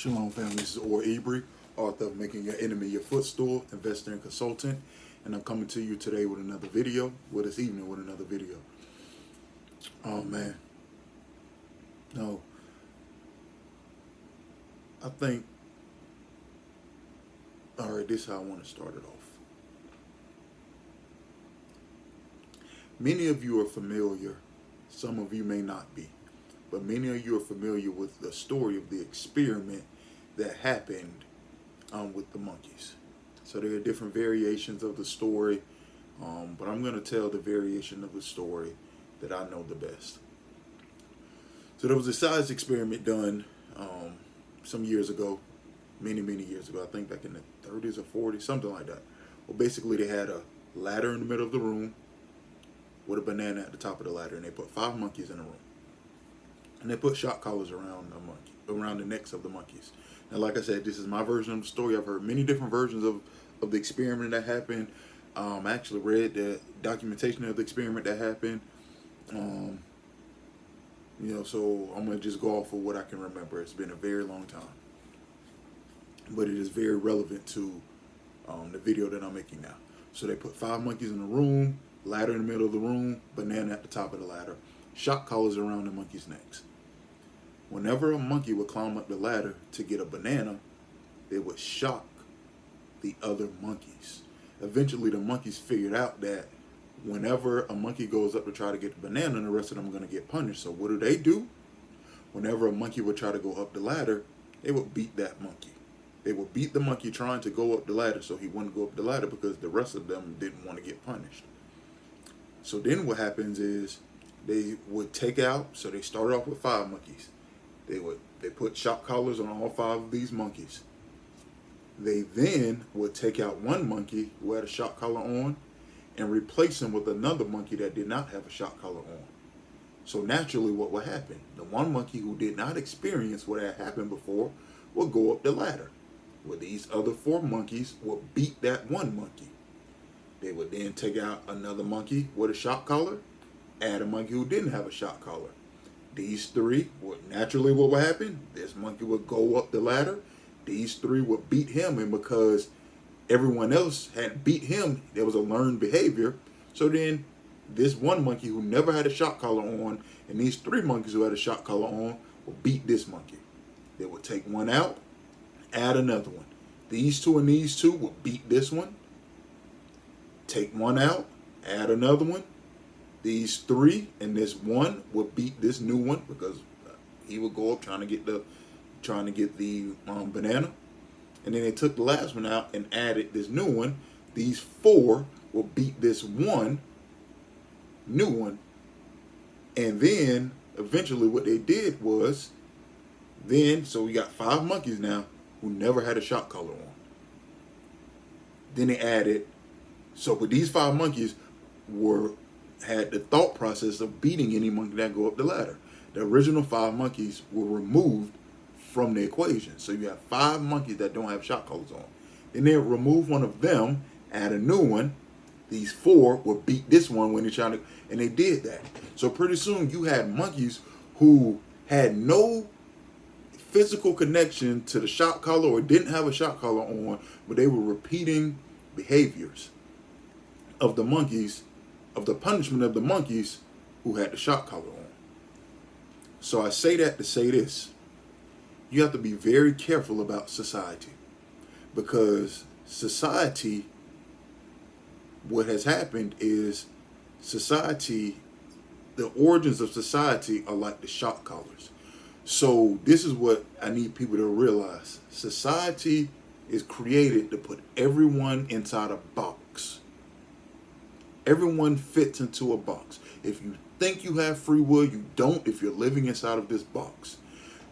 Shalom, family. This is Or Ebri, author of Making Your Enemy Your Footstool, investor and consultant. And I'm coming to you today with another video, this evening with another video. Oh, man. No. I think, all right, this is how I want to start it off. Many of you are familiar, some of you may not be, but many of you are familiar with the story of the experiment that happened with the monkeys. So there are different variations of the story, but I'm going to tell the variation of the story that I know the best. So there was a science experiment done some years ago, many years ago, I think back in the 30s or 40s, something like that. Well, basically they had a ladder in the middle of the room with a banana at the top of the ladder, and they put 5 monkeys in the room. And they put shock collars around the necks of the monkeys. Now, like I said, this is my version of the story. I've heard many different versions of the experiment that happened. I actually read the documentation of the experiment that happened. So I'm going to just go off of what I can remember. It's been a very long time. But it is very relevant to the video that I'm making now. So they put 5 monkeys in the room, ladder in the middle of the room, banana at the top of the ladder, shock collars around the monkeys' necks. Whenever a monkey would climb up the ladder to get a banana, they would shock the other monkeys. Eventually, the monkeys figured out that whenever a monkey goes up to try to get the banana, the rest of them are going to get punished. So what do? Whenever a monkey would try to go up the ladder, they would beat that monkey. They would beat the monkey trying to go up the ladder so he wouldn't go up the ladder because the rest of them didn't want to get punished. So then what happens is they would take out, so they started off with 5 monkeys. They put shock collars on all 5 of these monkeys. They then would take out one monkey who had a shock collar on and replace him with another monkey that did not have a shock collar on. So naturally what would happen? The one monkey who did not experience what had happened before would go up the ladder, where these other 4 monkeys would beat that one monkey. They would then take out another monkey with a shock collar, add a monkey who didn't have a shock collar. These 3 would naturally what would happen? This monkey would go up the ladder. These 3 would beat him, and because everyone else had beat him, there was a learned behavior. So then this one monkey who never had a shock collar on, and these 3 monkeys who had a shock collar on would beat this monkey. They would take one out, add another one. These 2 and these 2 would beat this one. Take one out, add another one. These 3 and this 1 would beat this new one because he would go up trying to get the banana. And then they took the last one out and added this new one. These 4 will beat this one new one. And then eventually what they did was so we got 5 monkeys now who never had a shock collar on. Then they added, so with these 5 monkeys had the thought process of beating any monkey that go up the ladder. The original 5 monkeys were removed from the equation. So you have 5 monkeys that don't have shock collars on. Then they remove one of them, add a new one. These 4 would beat this one when they're trying to, and they did that. So pretty soon you had monkeys who had no physical connection to the shock collar or didn't have a shock collar on, but they were repeating behaviors of the monkeys, of the punishment of the monkeys who had the shock collar on. So I say that to say this. You have to be very careful about society, because society, what has happened is society, the origins of society are like the shock collars. So this is what I need people to realize. Society is created to put everyone inside a box. Everyone fits into a box. If you think you have free will, you don't if you're living inside of this box.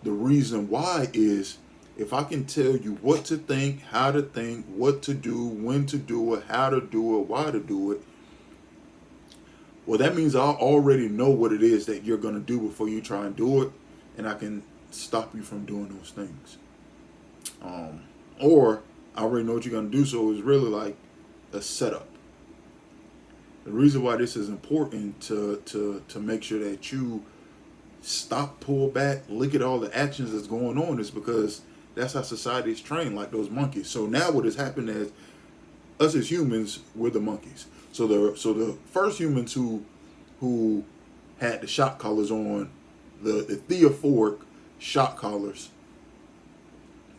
The reason why is if I can tell you what to think, how to think, what to do, when to do it, how to do it, why to do it, well, that means I already know what it is that you're going to do before you try and do it, and I can stop you from doing those things. Or I already know what you're going to do, so it's really like a setup. The reason why this is important to make sure that you stop, pull back, look at all the actions that's going on is because That's how society is trained, like those monkeys. So now what has happened is us as humans, we're the monkeys. So the first humans who had the shock collars on, the theophoric shock collars,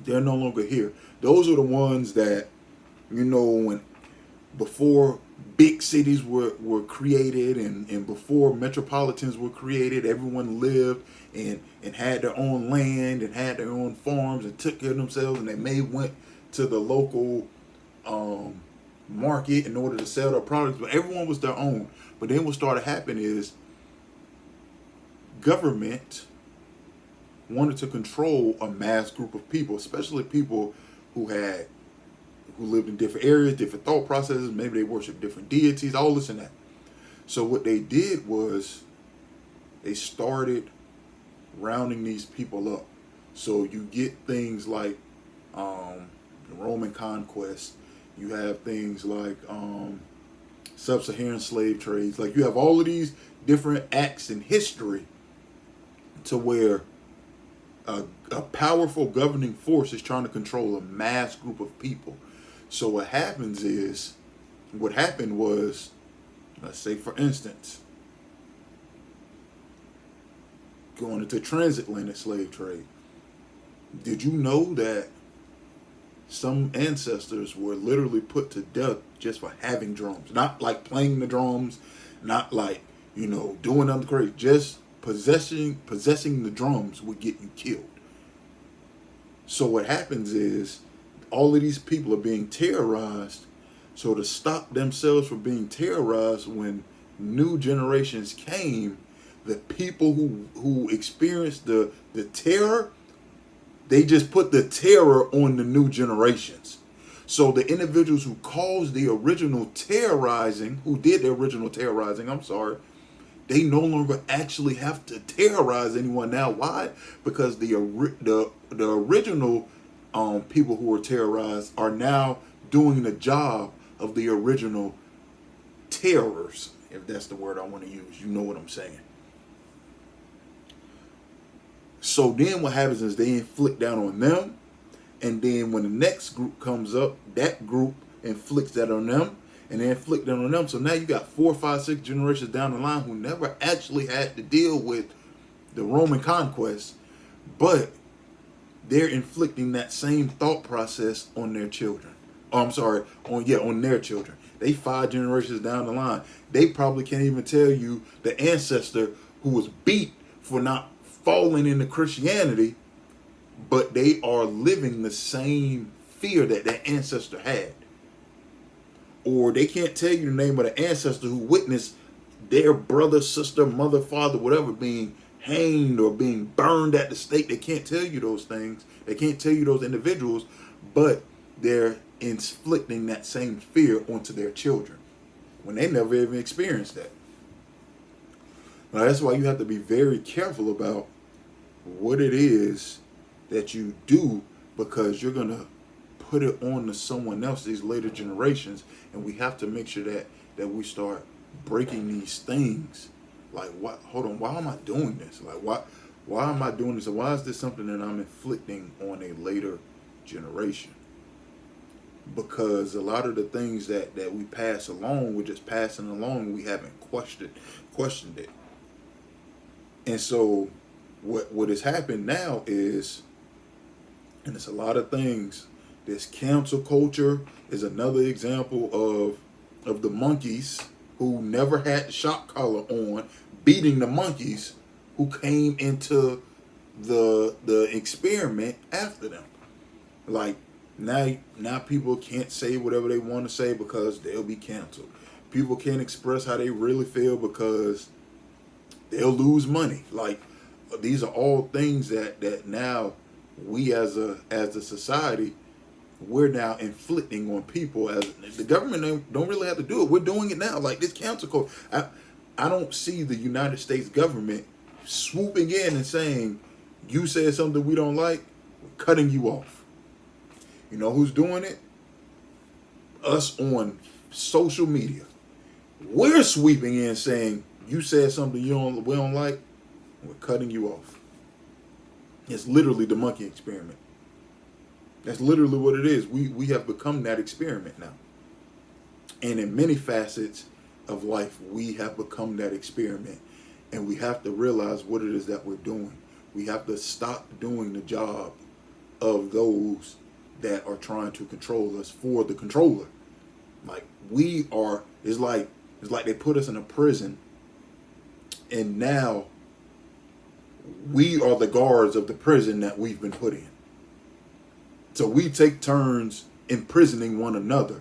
they're no longer here. Those are the ones that, when before big cities were created and before metropolitans were created, everyone lived and had their own land and had their own farms and took care of themselves, and they may went to the local market in order to sell their products, but everyone was their own. But then what started happening is government wanted to control a mass group of people, especially people who lived in different areas, different thought processes. Maybe they worship different deities, all this and that. So what they did was they started rounding these people up. So you get things like the Roman conquest. You have things like sub-Saharan slave trades. Like, you have all of these different acts in history to where a powerful governing force is trying to control a mass group of people. So what happened was, let's say for instance, going into transatlantic slave trade. Did you know that some ancestors were literally put to death just for having drums? Not like playing the drums, not like, doing other crazy. Just possessing the drums would get you killed. So what happens is all of these people are being terrorized. So to stop themselves from being terrorized when new generations came, the people who experienced the terror, they just put the terror on the new generations. So the individuals who caused the original terrorizing, who did the original terrorizing, they no longer actually have to terrorize anyone now. Why? Because the original people who were terrorized are now doing the job of the original terrors, if that's the word I want to use. You know what I'm saying. So then what happens is they inflict down on them, and then when the next group comes up, that group inflicts that on them, and they inflict that on them. So now you got 4, 5, 6 generations down the line who never actually had to deal with the Roman conquest, but they're inflicting that same thought process on their children. On their children. They 5 generations down the line. They probably can't even tell you the ancestor who was beat for not falling into Christianity, but they are living the same fear that their ancestor had. Or they can't tell you the name of the ancestor who witnessed their brother, sister, mother, father, whatever, being hanged or being burned at the stake. They can't tell you those things. They can't tell you those individuals, but they're inflicting that same fear onto their children when they never even experienced that. Now, that's why you have to be very careful about what it is that you do, because you're going to put it on to someone else, these later generations, and we have to make sure that we start breaking these things. Like, what? Hold on, why am I doing this? Like, why am I doing this? And why is this something that I'm inflicting on a later generation? Because a lot of the things that we pass along, we're just passing along. We haven't questioned it. And so what has happened now is, and it's a lot of things, this cancel culture is another example of the monkeys who never had the shock collar on, beating the monkeys who came into the experiment after them. Like, now people can't say whatever they want to say because they'll be canceled. People can't express how they really feel because they'll lose money. Like, these are all things that now we as a society, we're now inflicting on people. As the government don't really have to do it. We're doing it now. Like this cancel code. I don't see the United States government swooping in and saying, you said something we don't like, we're cutting you off. You know who's doing it? Us on social media. We're sweeping in saying, you said something we don't like, we're cutting you off. It's literally the monkey experiment. That's literally what it is. We have become that experiment now. And in many facets of life, we have become that experiment. And we have to realize what it is that we're doing. We have to stop doing the job of those that are trying to control us for the controller. Like we are, it's like they put us in a prison, and now we are the guards of the prison that we've been put in. So we take turns imprisoning one another,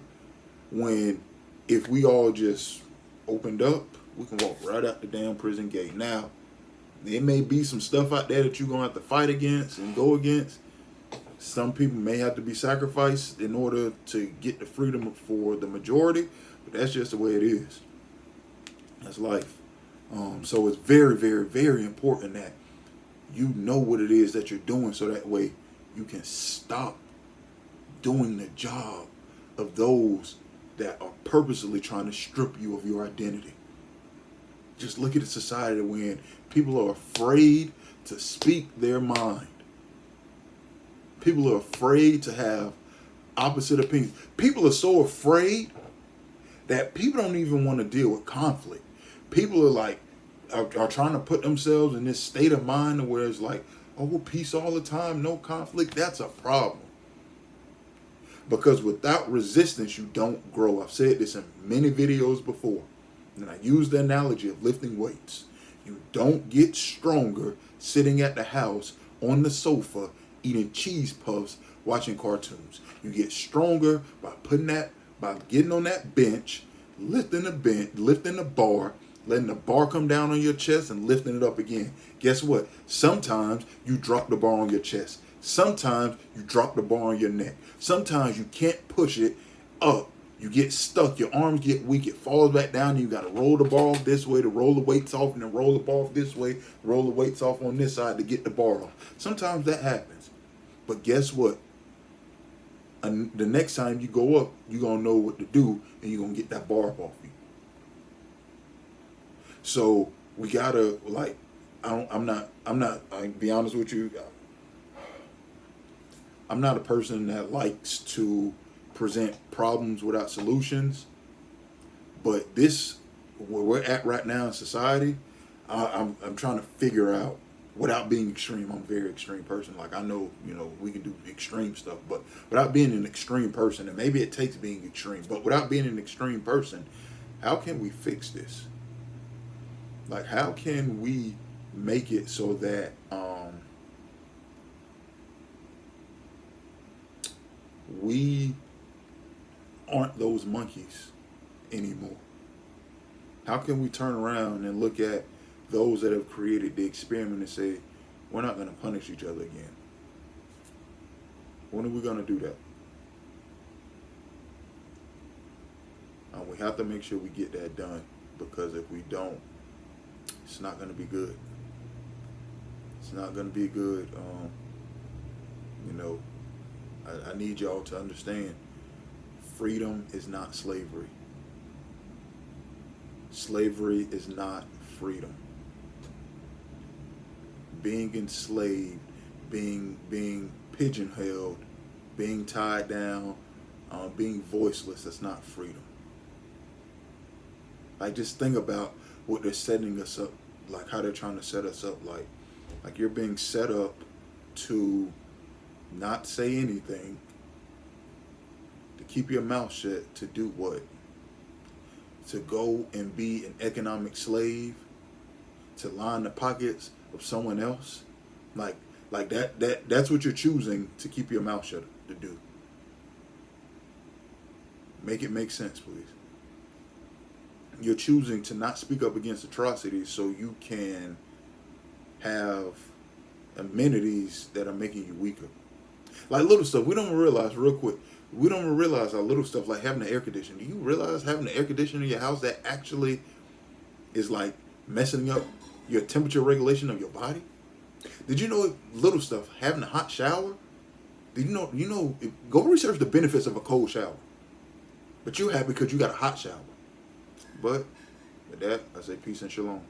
when if we all just opened up, we can walk right out the damn prison gate. Now, there may be some stuff out there that you're going to have to fight against and go against. Some people may have to be sacrificed in order to get the freedom for the majority, but that's just the way it is. That's life. So it's very, very, very important that you know what it is that you're doing, so that way you can stop doing the job of those that are purposely trying to strip you of your identity. Just look at the society when people are afraid to speak their mind. People are afraid to have opposite opinions. People are so afraid that people don't even want to deal with conflict. People are like, are trying to put themselves in this state of mind where it's like, oh, peace all the time, no conflict. That's a problem. Because without resistance, you don't grow. I've said this in many videos before, and I use the analogy of lifting weights. You don't get stronger sitting at the house on the sofa eating cheese puffs, watching cartoons. You get stronger by getting on that bench, lifting the bar, letting the bar come down on your chest and lifting it up again. Guess what? Sometimes you drop the bar on your chest. Sometimes you drop the bar on your neck. Sometimes you can't push it up. You get stuck. Your arms get weak. It falls back down. And you got to roll the bar off this way to roll the weights off, and then roll the bar off this way, roll the weights off on this side to get the bar off. Sometimes that happens. But guess what? And the next time you go up, you're going to know what to do, and you're going to get that bar up off you. So we got to, like, I'll be honest with you, I'm not a person that likes to present problems without solutions. But this, where we're at right now in society, I'm trying to figure out, without being extreme. I'm a very extreme person. Like, I know, we can do extreme stuff, but without being an extreme person, and maybe it takes being extreme, but without being an extreme person, how can we fix this? Like, how can we make it so that we aren't those monkeys anymore? How can we turn around and look at those that have created the experiment and say, we're not going to punish each other again? When are we going to do that? We have to make sure we get that done, because if we don't, it's not going to be good. It's not going to be good. I need y'all to understand, freedom is not slavery. Slavery is not freedom. Being enslaved, being pigeonholed, being tied down, being voiceless, that's not freedom. Like, just think about what they're setting us up, like how they're trying to set us up. Like you're being set up to not say anything, to keep your mouth shut, to do what? To go and be an economic slave, to line the pockets of someone else. Like that's what you're choosing to keep your mouth shut to do. Make it make sense, please. You're choosing to not speak up against atrocities so you can have amenities that are making you weaker. Like little stuff. We don't realize, real quick, we don't realize how little stuff, like having an air conditioner. Do you realize having an air conditioner in your house that actually is like messing up your temperature regulation of your body? Did you know little stuff, having a hot shower? Did you know, go research the benefits of a cold shower. But you're happy because you got a hot shower. But with that, I say peace and shalom.